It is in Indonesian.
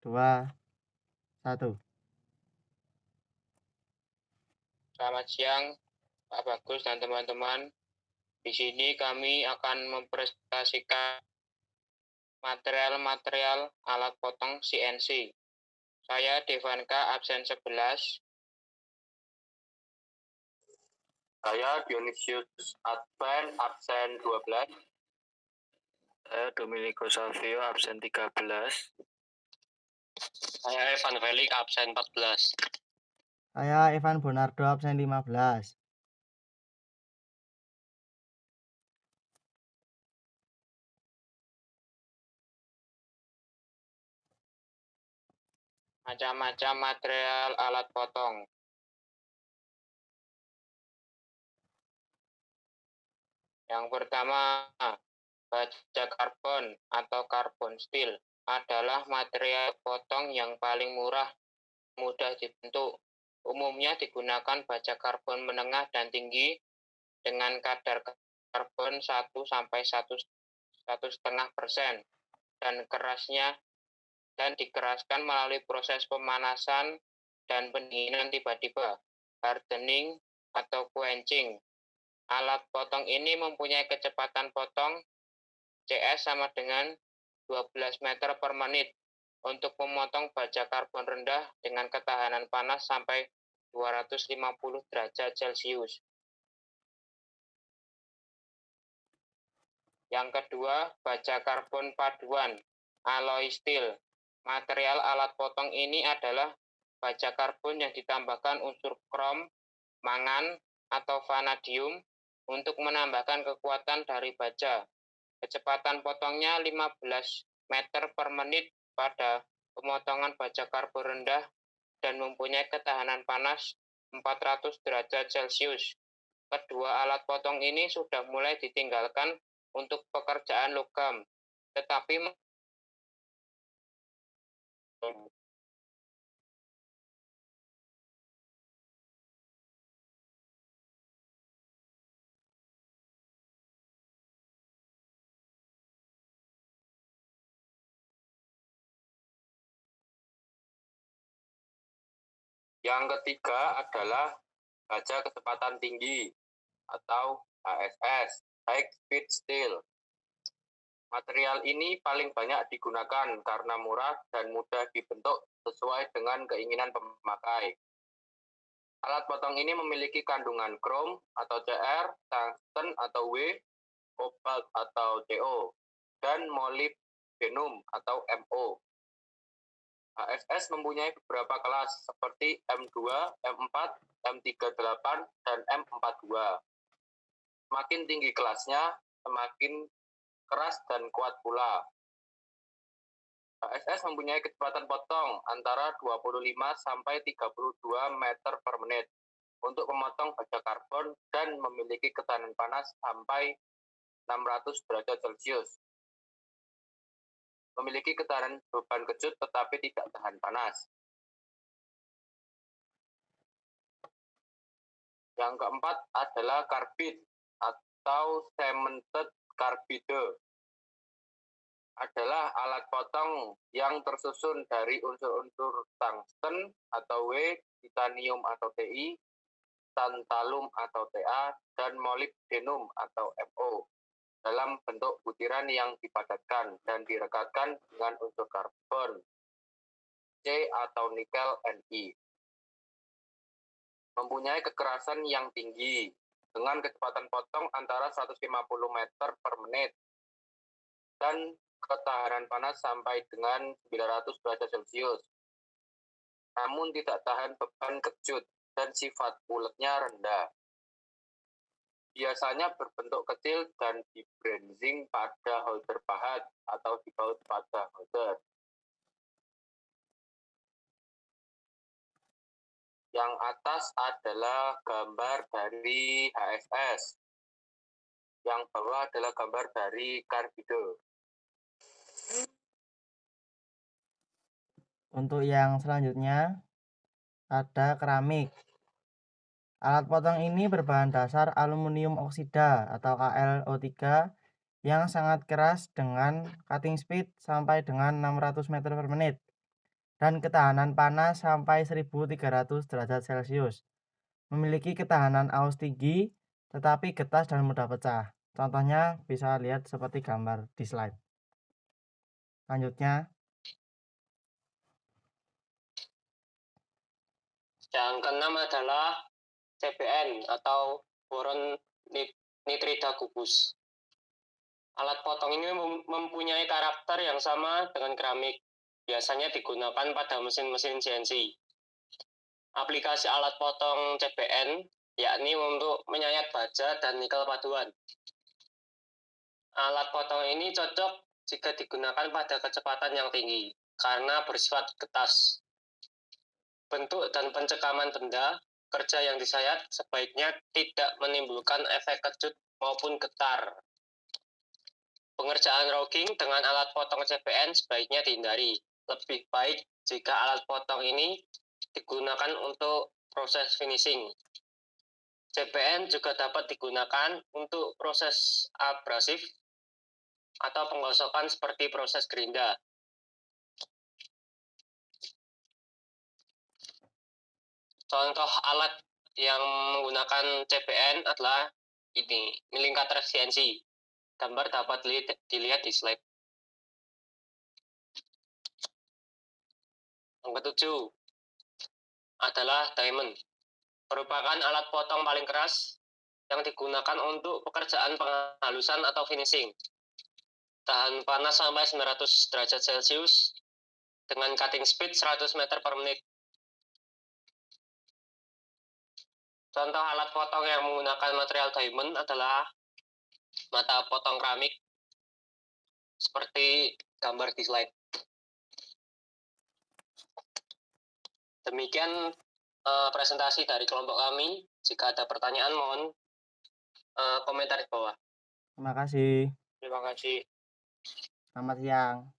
2, 1. Selamat siang, Pak Bagus dan teman-teman. Di sini kami akan mempresentasikan material alat potong CNC. Saya Devanka, absen 11. Saya Dionysius Advent, absen 12. Saya Dominico Savio, absen 13. Saya Evan Felix, absen 14. Saya Evan Bonardo, absen 15. Macam-macam material alat potong. Yang pertama, baja karbon atau karbon steel adalah material potong yang paling murah, mudah dibentuk. Umumnya digunakan baja karbon menengah dan tinggi dengan kadar karbon 1–1,5% dan dikeraskan melalui proses pemanasan dan pendinginan tiba-tiba, hardening atau quenching. Alat potong ini mempunyai kecepatan potong CS sama dengan 12 meter per menit untuk memotong baja karbon rendah dengan ketahanan panas sampai 250 derajat Celcius. Yang kedua, baja karbon paduan, alloy steel. Material alat potong ini adalah baja karbon yang ditambahkan unsur krom, mangan, atau vanadium untuk menambahkan kekuatan dari baja. Kecepatan potongnya 15 meter per menit pada pemotongan baja karbon rendah dan mempunyai ketahanan panas 400 derajat Celcius. Kedua alat potong ini sudah mulai ditinggalkan untuk pekerjaan logam, tetapi Yang ketiga adalah baja kecepatan tinggi atau HSS, High Speed Steel. Material ini paling banyak digunakan karena murah dan mudah dibentuk sesuai dengan keinginan pemakai. Alat potong ini memiliki kandungan krom atau Cr, tungsten atau W, kobalt atau Co, dan molybdenum atau Mo. HSS mempunyai beberapa kelas seperti M2, M4, M38, dan M42. Semakin tinggi kelasnya, semakin keras dan kuat pula. HSS mempunyai kecepatan potong antara 25 sampai 32 meter per menit untuk memotong baja karbon dan memiliki ketahanan panas sampai 600 derajat Celcius. Memiliki ketahanan beban kejut tetapi tidak tahan panas. Yang keempat adalah karbid atau cemented carbide. Adalah alat potong yang tersusun dari unsur-unsur tungsten atau W, titanium atau Ti, tantalum atau Ta, dan molybdenum atau Mo dalam bentuk butiran yang dipadatkan dan direkatkan dengan unsur karbon C atau nikel Ni. Mempunyai kekerasan yang tinggi dengan kecepatan potong antara 150 meter per menit dan ketahanan panas sampai dengan 900 derajat Celcius. Namun tidak tahan beban kejut dan sifat uletnya rendah. Biasanya berbentuk kecil dan di-brazing pada holder pahat atau dibaut pada holder. Yang atas adalah gambar dari HSS. Yang bawah adalah gambar dari karbide. Untuk yang selanjutnya ada keramik. Alat potong ini berbahan dasar aluminium oksida atau KlO3 yang sangat keras dengan cutting speed sampai dengan 600 meter per menit. dan ketahanan panas sampai 1300 derajat Celcius. Memiliki ketahanan aus tinggi, tetapi getas dan mudah pecah. Contohnya bisa lihat seperti gambar di slide. Selanjutnya, Yang keenam adalah CBN atau boron nitrida kubus. Alat potong ini mempunyai karakter yang sama dengan keramik. Biasanya digunakan pada mesin-mesin CNC. Aplikasi alat potong CBN yakni untuk menyayat baja dan nikel paduan. Alat potong ini cocok jika digunakan pada kecepatan yang tinggi karena bersifat getas. Bentuk dan pencekaman benda kerja yang disayat sebaiknya tidak menimbulkan efek kejut maupun getar. Pengerjaan roughing dengan alat potong CBN sebaiknya dihindari. Lebih baik jika alat potong ini digunakan untuk proses finishing. CBN juga dapat digunakan untuk proses abrasif atau penggosokan seperti proses gerinda. Contoh alat yang menggunakan CBN adalah ini, milling cutter CNC. Gambar dapat dilihat di slide. Yang ketujuh adalah diamond. Merupakan alat potong paling keras yang digunakan untuk pekerjaan penghalusan atau finishing. Tahan panas sampai 900 derajat Celcius dengan cutting speed 100 meter per menit. Contoh alat potong yang menggunakan material diamond adalah mata potong keramik seperti gambar di slide. Demikian presentasi dari kelompok kami. Jika ada pertanyaan mohon komentar di bawah. terima kasih. Terima kasih. Selamat siang.